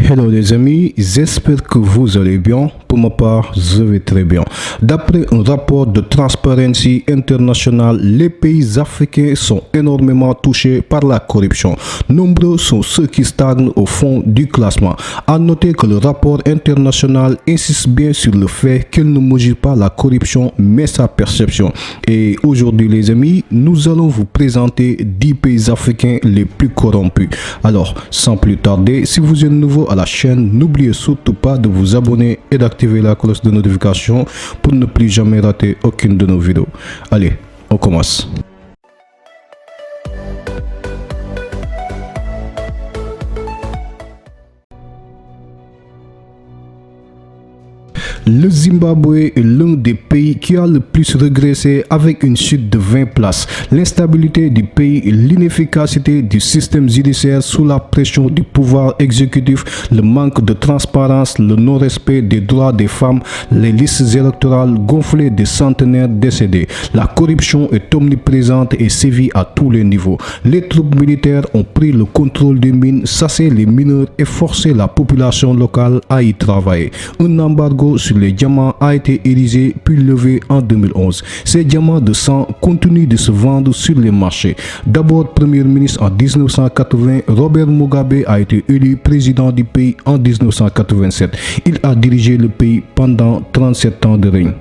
Hello les amis, j'espère que vous allez bien. Pour ma part, je vais très bien. D'après un rapport de Transparency International, les pays africains sont énormément touchés par la corruption. Nombreux sont ceux qui stagnent au fond du classement. À noter que le rapport international insiste bien sur le fait qu'il ne mesure pas la corruption mais sa perception. Et aujourd'hui les amis, nous allons vous présenter 10 pays africains les plus corrompus. Alors, sans plus tarder, si vous êtes nouveau à la chaîne, n'oubliez surtout pas de vous abonner et d'activer la cloche de notification pour ne plus jamais rater aucune de nos vidéos. Allez, on commence. Le Zimbabwe est l'un des pays qui a le plus régressé avec une chute de 20 places. L'instabilité du pays, l'inefficacité du système judiciaire sous la pression du pouvoir exécutif, le manque de transparence, le non-respect des droits des femmes, les listes électorales gonflées des centenaires décédés. La corruption est omniprésente et sévit à tous les niveaux. Les troupes militaires ont pris le contrôle des mines, chassé les mineurs et forcé la population locale à y travailler. Un embargo sur les diamants a été érigé puis levé en 2011. Ces diamants de sang continuent de se vendre sur les marchés. D'abord Premier ministre en 1980, Robert Mugabe a été élu président du pays en 1987. Il a dirigé le pays pendant 37 ans de règne.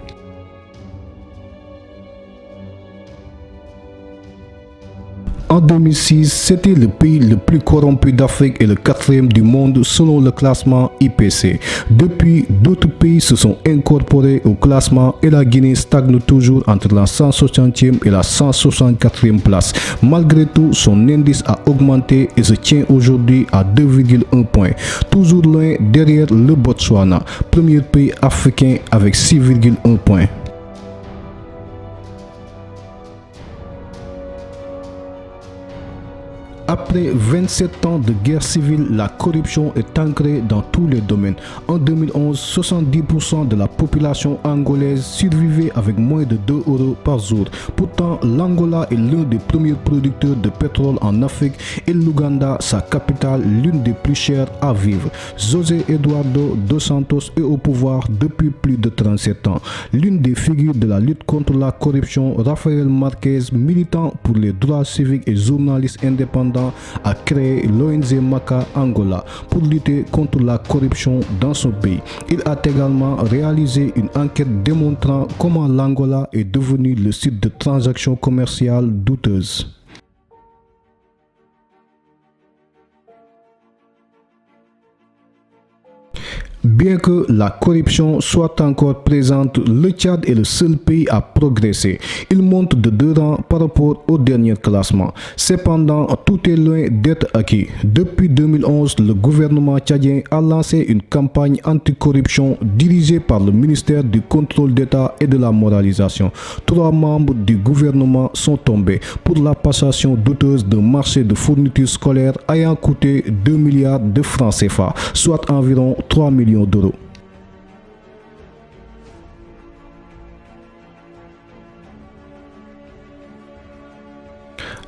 En 2006, c'était le pays le plus corrompu d'Afrique et le quatrième du monde selon le classement IPC. Depuis, d'autres pays se sont incorporés au classement et la Guinée stagne toujours entre la 160e et la 164e place. Malgré tout, son indice a augmenté et se tient aujourd'hui à 2,1 points. Toujours loin derrière le Botswana, premier pays africain avec 6,1 points. Après 27 ans de guerre civile, la corruption est ancrée dans tous les domaines. En 2011, 70% de la population angolaise survivait avec moins de 2 € par jour. Pourtant, l'Angola est l'un des premiers producteurs de pétrole en Afrique et l'Ouganda, sa capitale, l'une des plus chères à vivre. José Eduardo dos Santos est au pouvoir depuis plus de 37 ans. L'une des figures de la lutte contre la corruption, Rafael Marquez, militant pour les droits civiques et journaliste indépendant, a créé l'ONG Maca Angola pour lutter contre la corruption dans son pays. Il a également réalisé une enquête démontrant comment l'Angola est devenu le site de transactions commerciales douteuses. Bien que la corruption soit encore présente, le Tchad est le seul pays à progresser. Il monte de 2 rangs par rapport au dernier classement. Cependant, tout est loin d'être acquis. Depuis 2011, le gouvernement tchadien a lancé une campagne anticorruption dirigée par le ministère du contrôle d'État et de la moralisation. 3 membres du gouvernement sont tombés pour la passation douteuse d'un marché de fournitures scolaires ayant coûté 2 milliards de francs CFA, soit environ 3 millions d'euros.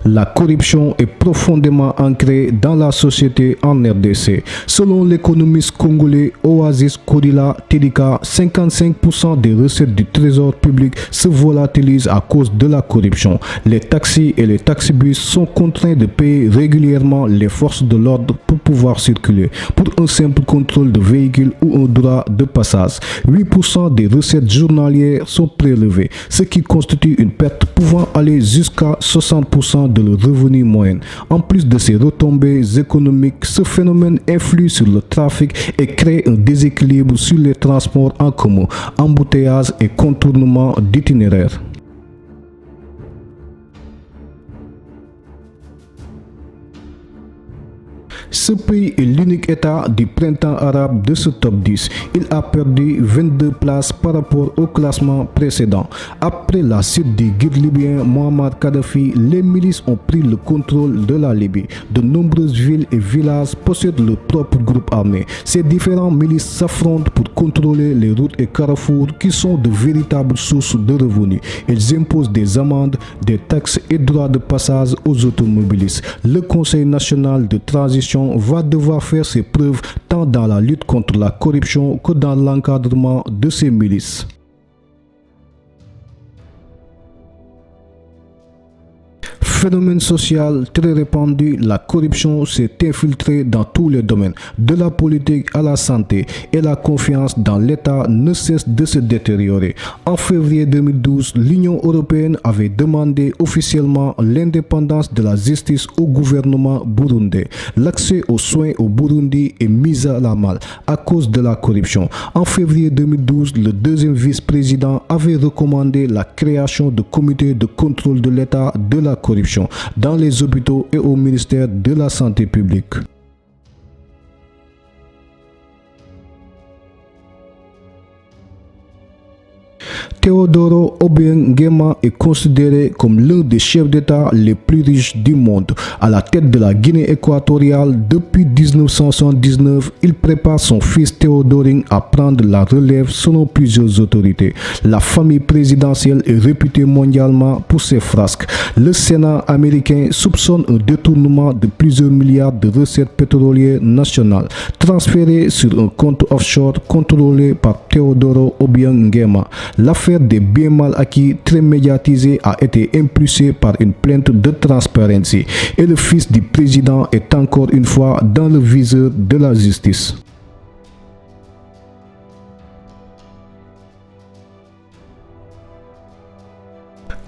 La corruption est profondément ancrée dans la société en RDC. Selon l'économiste congolais Oasis Kodila Tidika, 55% des recettes du trésor public se volatilisent à cause de la corruption. Les taxis et les taxibus sont contraints de payer régulièrement les forces de l'ordre pour pouvoir circuler, pour un simple contrôle de véhicule ou un droit de passage. 8% des recettes journalières sont prélevées, ce qui constitue une perte pouvant aller jusqu'à 60% de le revenu moyen. En plus de ces retombées économiques, ce phénomène influe sur le trafic et crée un déséquilibre sur les transports en commun, embouteillages et contournements d'itinéraires. Ce pays est l'unique État du printemps arabe de ce top 10. Il a perdu 22 places par rapport au classement précédent. Après la chute du guide libyen Muammar Kadhafi, les milices ont pris le contrôle de la Libye. De nombreuses villes et villages possèdent leur propre groupe armé. Ces différents milices s'affrontent pour contrôler les routes et carrefours qui sont de véritables sources de revenus. Ils imposent des amendes, des taxes et droits de passage aux automobilistes. Le Conseil national de transition va devoir faire ses preuves tant dans la lutte contre la corruption que dans l'encadrement de ces milices. Phénomène social très répandu, la corruption s'est infiltrée dans tous les domaines, de la politique à la santé, et la confiance dans l'État ne cesse de se détériorer. En février 2012, l'Union européenne avait demandé officiellement l'indépendance de la justice au gouvernement burundais. L'accès aux soins au Burundi est mis à la mal à cause de la corruption. En février 2012, le deuxième vice-président avait recommandé la création de comités de contrôle de l'État de la corruption dans les hôpitaux et au ministère de la Santé publique. Teodoro Obiang Nguema est considéré comme l'un des chefs d'État les plus riches du monde. À la tête de la Guinée équatoriale depuis 1979, il prépare son fils Théodoring à prendre la relève selon plusieurs autorités. La famille présidentielle est réputée mondialement pour ses frasques. Le Sénat américain soupçonne un détournement de plusieurs milliards de recettes pétrolières nationales transférées sur un compte offshore contrôlé par Teodoro Obiang Nguema. L'affaire des biens mal acquis très médiatisée a été impulsée par une plainte de Transparency et le fils du président est encore une fois dans le viseur de la justice.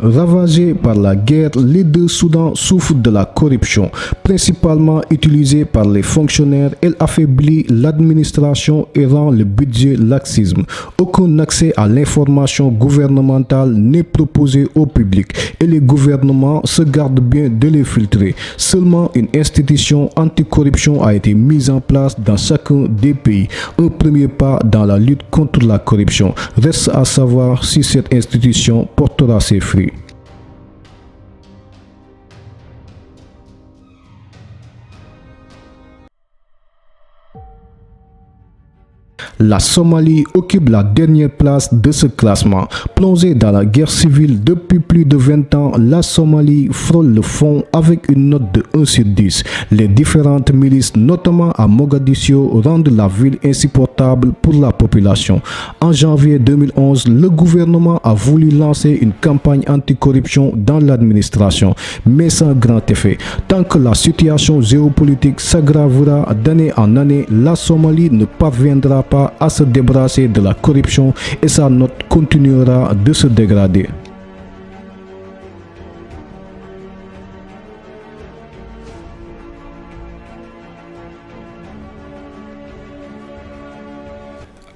Ravagés par la guerre, les deux Soudans souffrent de la corruption, principalement utilisée par les fonctionnaires. Elle affaiblit l'administration et rend le budget laxisme. Aucun accès à l'information gouvernementale n'est proposé au public et les gouvernements se gardent bien de les filtrer. Seulement une institution anticorruption a été mise en place dans chacun des pays. Un premier pas dans la lutte contre la corruption. Reste à savoir si cette institution portera ses fruits. La Somalie occupe la dernière place de ce classement. Plongée dans la guerre civile depuis plus de 20 ans, la Somalie frôle le fond avec une note de 1 sur 10. Les différentes milices, notamment à Mogadiscio, rendent la ville insupportable pour la population. En janvier 2011, le gouvernement a voulu lancer une campagne anticorruption dans l'administration, mais sans grand effet. Tant que la situation géopolitique s'aggravera d'année en année, la Somalie ne parviendra pas à se débarrasser de la corruption et sa note continuera de se dégrader.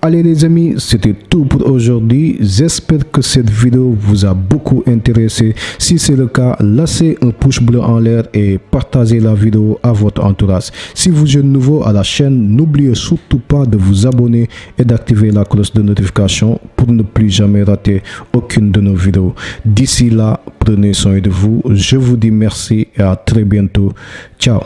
Allez les amis, c'était tout pour aujourd'hui. J'espère que cette vidéo vous a beaucoup intéressé. Si c'est le cas, laissez un pouce bleu en l'air et partagez la vidéo à votre entourage. Si vous êtes nouveau à la chaîne, n'oubliez surtout pas de vous abonner et d'activer la cloche de notification pour ne plus jamais rater aucune de nos vidéos. D'ici là, prenez soin de vous. Je vous dis merci et à très bientôt. Ciao.